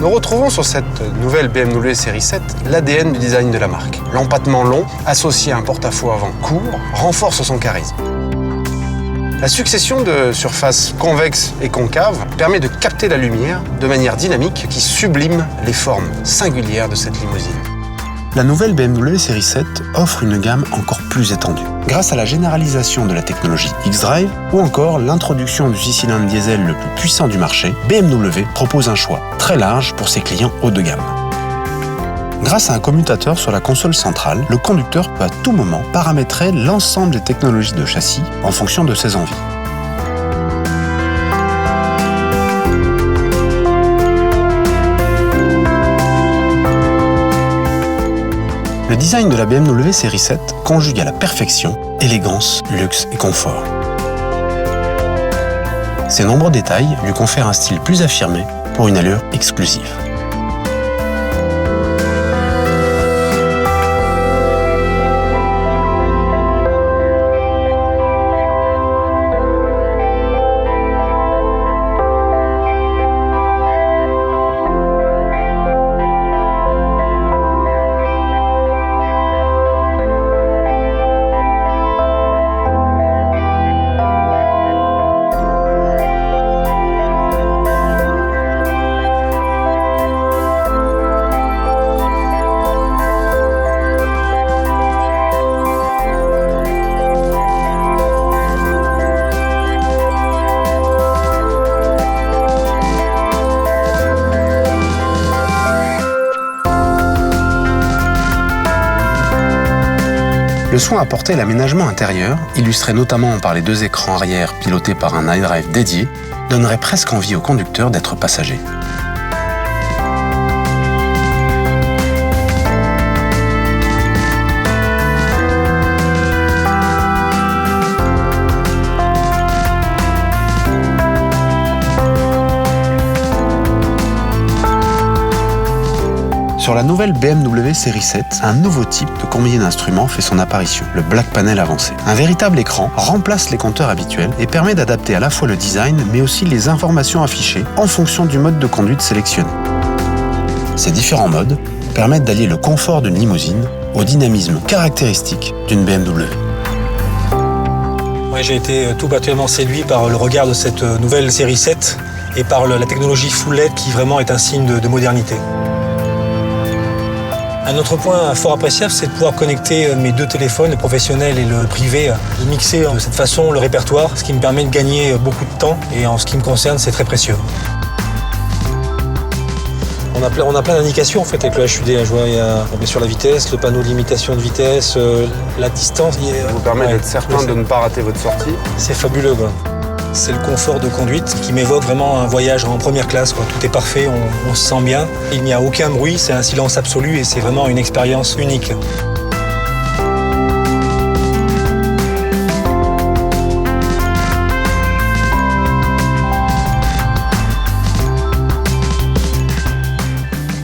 Nous retrouvons sur cette nouvelle BMW série 7 l'ADN du design de la marque. L'empattement long, associé à un porte-à-faux avant court, renforce son charisme. La succession de surfaces convexes et concaves permet de capter la lumière de manière dynamique qui sublime les formes singulières de cette limousine. La nouvelle BMW série 7 offre une gamme encore plus étendue, grâce à la généralisation de la technologie xDrive ou encore l'introduction du 6 cylindres diesel le plus puissant du marché. BMW propose un choix très large pour ses clients haut de gamme. Grâce à un commutateur sur la console centrale, le conducteur peut à tout moment paramétrer l'ensemble des technologies de châssis en fonction de ses envies. Le design de la BMW série 7 conjugue à la perfection élégance, luxe et confort. Ces nombreux détails lui confèrent un style plus affirmé pour une allure exclusive. Le soin apporté à l'aménagement intérieur, illustré notamment par les deux écrans arrière pilotés par un iDrive dédié, donnerait presque envie au conducteur d'être passager. Sur la nouvelle BMW série 7, un nouveau type de combiné d'instruments fait son apparition, le Black Panel avancé. Un véritable écran remplace les compteurs habituels et permet d'adapter à la fois le design mais aussi les informations affichées en fonction du mode de conduite sélectionné. Ces différents modes permettent d'allier le confort d'une limousine au dynamisme caractéristique d'une BMW. Ouais, j'ai été tout particulièrement séduit par le regard de cette nouvelle série 7 et par la technologie Full LED qui vraiment est un signe de modernité. Un autre point fort appréciable, c'est de pouvoir connecter mes deux téléphones, le professionnel et le privé, de mixer de cette façon le répertoire, ce qui me permet de gagner beaucoup de temps et en ce qui me concerne, c'est très précieux. On a plein d'indications en fait avec le HUD. Je vois, il y a bien sûr la vitesse, le panneau de limitation de vitesse, la distance. Ça vous permet d'être certain de ne pas rater votre sortie. C'est fabuleux, quoi. C'est le confort de conduite qui m'évoque vraiment un voyage en première classe, quoi. Tout est parfait, on se sent bien. Il n'y a aucun bruit, c'est un silence absolu et c'est vraiment une expérience unique.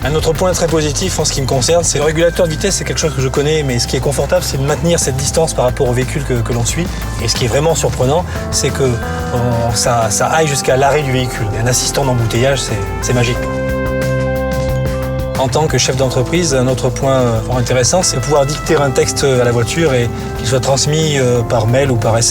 Un autre point très positif en ce qui me concerne, c'est le régulateur de vitesse, c'est quelque chose que je connais, mais ce qui est confortable, c'est de maintenir cette distance par rapport au véhicule que l'on suit. Et ce qui est vraiment surprenant, c'est que ça aille jusqu'à l'arrêt du véhicule. Et un assistant d'embouteillage, c'est magique. En tant que chef d'entreprise, un autre point fort intéressant, c'est de pouvoir dicter un texte à la voiture et qu'il soit transmis par mail ou par SMS.